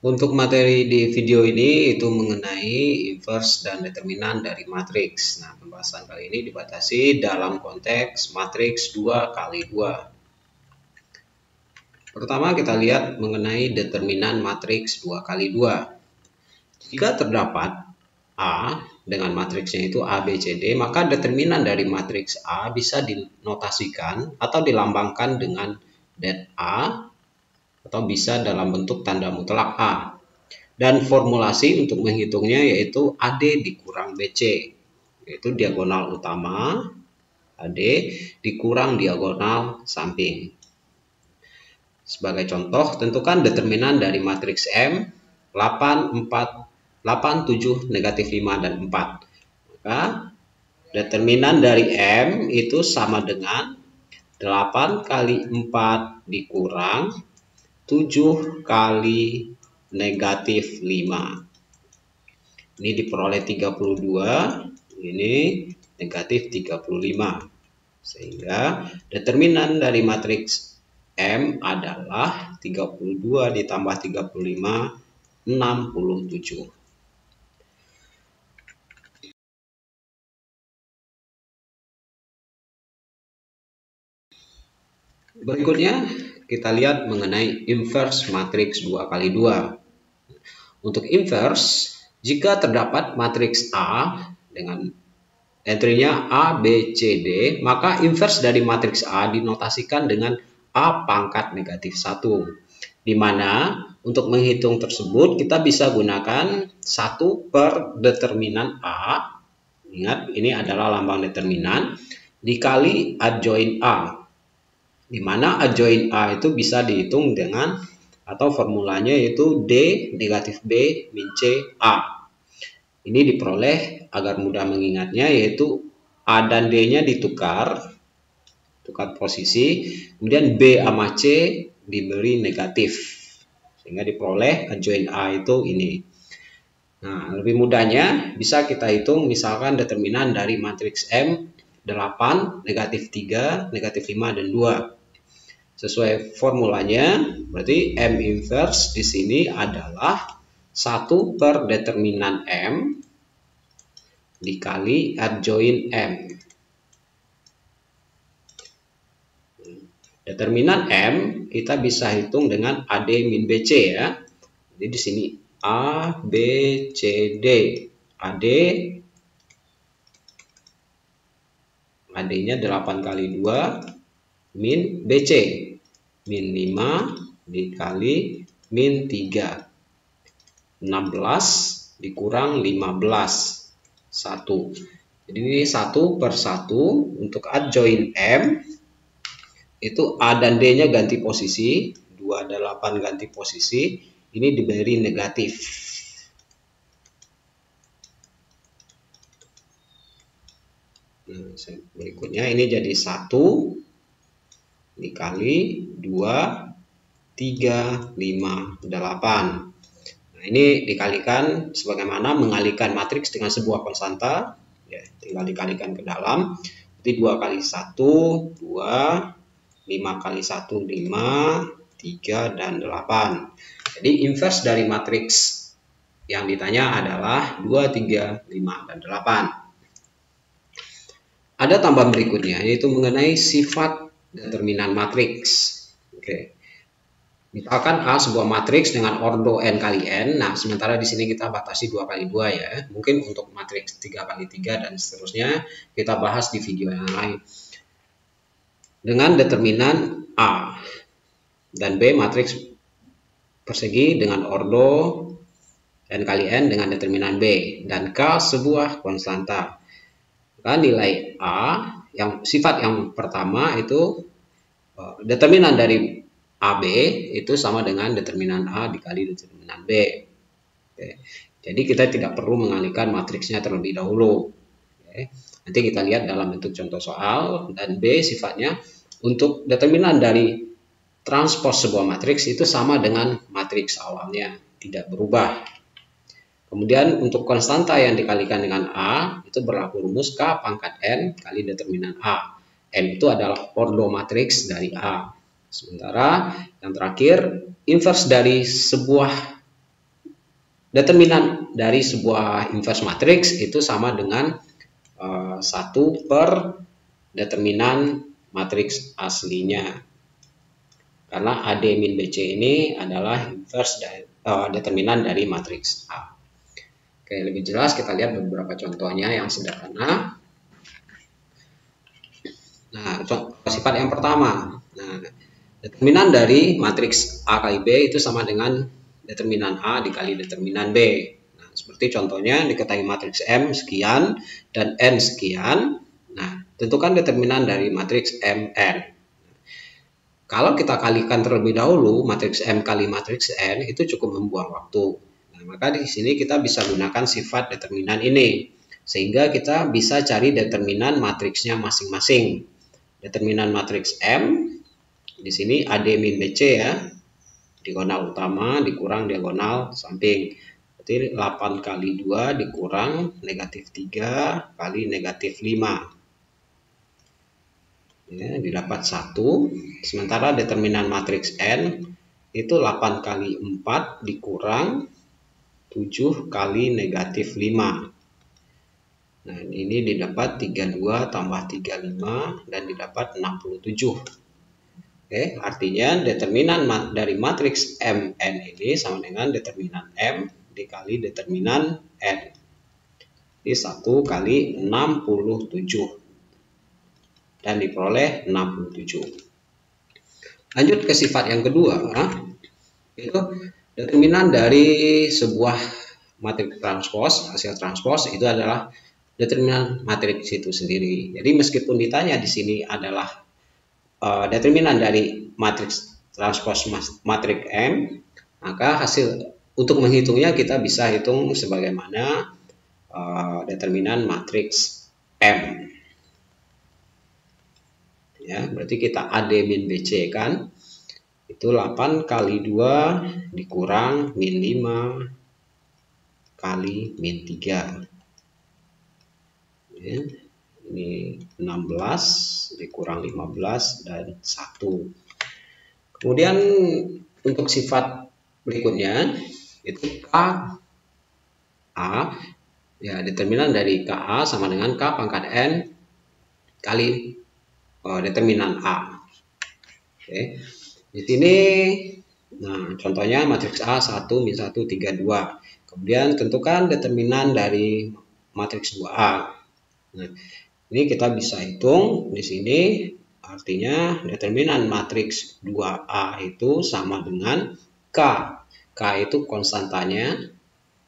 Untuk materi di video ini itu mengenai inverse dan determinan dari matriks. Nah, pembahasan kali ini dibatasi dalam konteks matriks 2x2. Pertama kita lihat mengenai determinan matriks 2x2. Jika terdapat A dengan matriksnya itu A, B, C, D, maka determinan dari matriks A bisa dinotasikan atau dilambangkan dengan det A atau bisa dalam bentuk tanda mutlak A. Dan formulasi untuk menghitungnya yaitu AD dikurang BC, yaitu diagonal utama AD dikurang diagonal samping. Sebagai contoh, tentukan determinan dari matriks M 8, 4, 8, 7, negatif 5, dan 4. Maka determinan dari M itu sama dengan 8 kali 4 dikurang 7 kali negatif 5. Ini diperoleh 32, ini negatif 35. Sehingga determinan dari matriks M adalah 32 ditambah 35, 67. Berikutnya kita lihat mengenai inverse matriks 2x2. Untuk inverse, jika terdapat matriks A dengan entry-nya A, B, C, D, maka inverse dari matriks A dinotasikan dengan A pangkat negatif 1. Di mana untuk menghitung tersebut kita bisa gunakan 1 per determinan A. Ingat, ini adalah lambang determinan dikali adjoint A. Di mana adjoint A itu bisa dihitung dengan atau formulanya yaitu D negatif B min C A. Ini diperoleh agar mudah mengingatnya yaitu A dan D-nya tukar posisi, kemudian B sama C diberi negatif, sehingga diperoleh adjoint A itu ini. Nah, lebih mudahnya bisa kita hitung misalkan determinan dari matriks M 8, negatif 3, negatif 5, dan 2. Sesuai formulanya, berarti M inverse di sini adalah 1 per determinan M dikali adjoint M. Determinan M kita bisa hitung dengan AD min BC ya. Jadi di sini A, B, C, D. AD-nya 8 kali 2 min BC. Min 5 dikali min 3. 16 dikurang 15. 1. Jadi ini 1 per 1 untuk adjoint M. Itu A dan D-nya ganti posisi. 2 dan 8 ganti posisi. Ini diberi negatif. Nah, berikutnya ini jadi 1 dikali 2, 3, 5, 8. Nah, ini dikalikan sebagaimana mengalikan matriks dengan sebuah konstanta. Ya, tinggal dikalikan ke dalam. Jadi 2 kali 1, 2, 5 kali 1, 5, 3, dan 8. Jadi inverse dari matriks yang ditanya adalah 2, 3, 5, dan 8. Ada tambahan berikutnya, yaitu mengenai sifat determinan matriks. Oke. Misalkan A sebuah matriks dengan ordo n kali n. Nah, sementara di sini kita batasi 2 kali 2 ya. Mungkin untuk matriks 3 kali 3 dan seterusnya kita bahas di video yang lain. Dengan determinan A dan B matriks persegi dengan ordo n kali n dengan determinan B, dan K sebuah konstanta. Maka nilai A yang sifat yang pertama itu determinan dari AB itu sama dengan determinan A dikali determinan B. Oke. Jadi kita tidak perlu mengalihkan matriksnya terlebih dahulu. Oke. Nanti kita lihat dalam bentuk contoh soal. Dan B sifatnya untuk determinan dari transpos sebuah matriks itu sama dengan matriks awalnya, tidak berubah. Kemudian untuk konstanta yang dikalikan dengan A itu berlaku rumus K pangkat N kali determinan A. N itu adalah ordo matriks dari A. Sementara yang terakhir, inverse dari sebuah determinan dari sebuah inverse matrix itu sama dengan 1 per determinan matriks aslinya. Karena AD min BC ini adalah inverse determinan dari matriks A. Oke, lebih jelas kita lihat beberapa contohnya yang sederhana. Nah, sifat yang pertama. Nah, determinan dari matriks A kali B itu sama dengan determinan A dikali determinan B. Nah, seperti contohnya diketahui matriks M sekian dan N sekian. Nah, tentukan determinan dari matriks MN. Kalau kita kalikan terlebih dahulu matriks M kali matriks N itu cukup membuang waktu. Nah, maka di sini kita bisa gunakan sifat determinan ini sehingga kita bisa cari determinan matriksnya masing-masing. Determinan matriks M di sini AD min BC ya, diagonal utama dikurang diagonal samping. Berarti 8 kali 2 dikurang negatif 3 kali negatif 5. Ya, didapat 1. Sementara determinan matriks N itu 8 kali 4 dikurang 7 kali negatif 5. Nah, ini didapat 32 tambah 35 dan didapat 67. Oke, artinya determinan dari matriks MN ini sama dengan determinan M dikali determinan N. Ini 1 kali 67 dan diperoleh 67. Lanjut ke sifat yang kedua, itu determinan dari sebuah matriks transpos, hasil transpos itu adalah determinan matriks itu sendiri. Jadi meskipun ditanya di sini adalah determinan dari matriks transpos matriks M, maka hasil untuk menghitungnya kita bisa hitung sebagaimana determinan matriks M. Ya, berarti kita AD min BC kan, itu 8 kali 2 dikurang min 5 kali min 3. Ya, ini 16 dikurang 15 dan 1. Kemudian untuk sifat berikutnya itu KA, ya determinan dari KA sama dengan K pangkat N kali determinan A. Oke. Di sini nah contohnya matriks A 1 min 1 3 2. Kemudian tentukan determinan dari matriks 2A. Nah, ini kita bisa hitung di sini, artinya determinan matriks 2A itu sama dengan K. K itu konstantanya,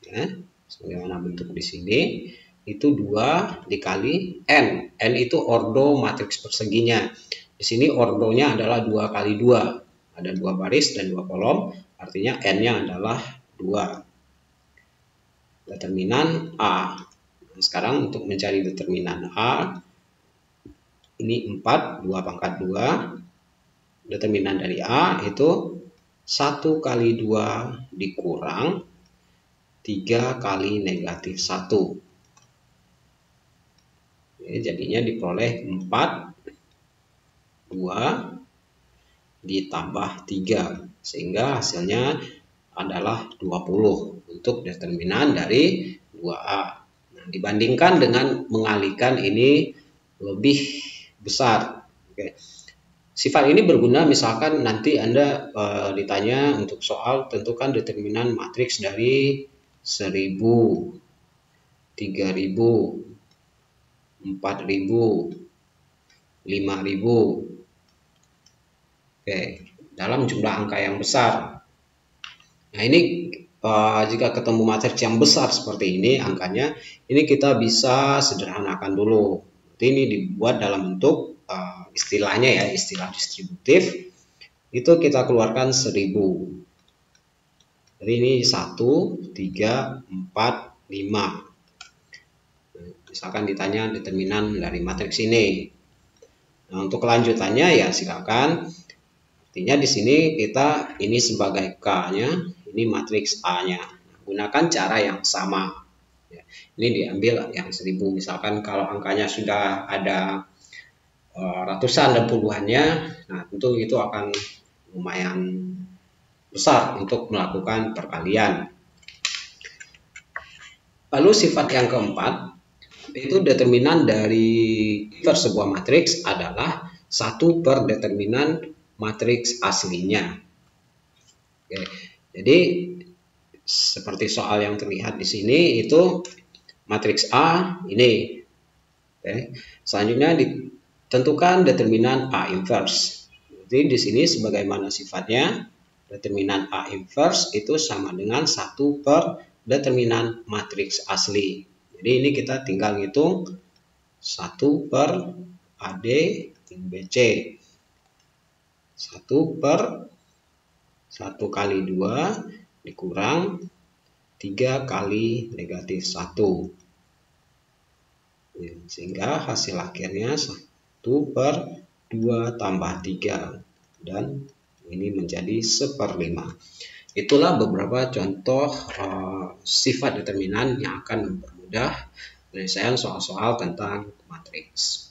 ya, sebagaimana bentuk di sini, itu 2 dikali N. N itu ordo matriks perseginya. Di sini ordonya adalah 2 kali 2. Ada 2 baris dan 2 kolom, artinya N-nya adalah 2. Determinan A. Sekarang untuk mencari determinan A, ini 4, 2 pangkat 2. Determinan dari A itu 1 kali 2 dikurang 3 kali negatif 1. Jadinya diperoleh 4, 2 ditambah 3. Sehingga hasilnya adalah 20 untuk determinan dari 2A. Dibandingkan dengan mengalihkan ini lebih besar. Oke. Sifat ini berguna misalkan nanti Anda ditanya untuk soal tentukan determinan matriks dari 1000, 3000, 4000, 5000. Oke, dalam jumlah angka yang besar. Nah, ini jika ketemu matriks yang besar seperti ini angkanya, ini kita bisa sederhanakan dulu. Ini dibuat dalam bentuk istilahnya ya, istilah distributif. Itu kita keluarkan 1000. Jadi ini 1, 3, 4, 5. Misalkan ditanya determinan dari matriks ini. Nah, untuk kelanjutannya ya silakan. Artinya di sini kita ini sebagai K-nya, ini matriks A-nya. Gunakan cara yang sama. Ini diambil yang 1000. Misalkan kalau angkanya sudah ada ratusan dan puluhannya, nah tentu itu akan lumayan besar untuk melakukan perkalian. Lalu sifat yang keempat, itu determinan dari invers sebuah matriks adalah 1 per determinan matriks aslinya. Oke, jadi seperti soal yang terlihat di sini itu matriks A ini. Oke. Selanjutnya ditentukan determinan A inverse. Jadi di sini sebagaimana sifatnya, determinan A inverse itu sama dengan 1 per determinan matriks asli. Jadi ini kita tinggal ngitung 1 per AD min BC. 1 per 1 kali 2 dikurang 3 kali negatif 1. Sehingga hasil akhirnya 1 per 2 tambah 3. Dan ini menjadi 1/5. Itulah beberapa contoh sifat determinan yang akan mempermudah penyelesaian soal-soal tentang matriks.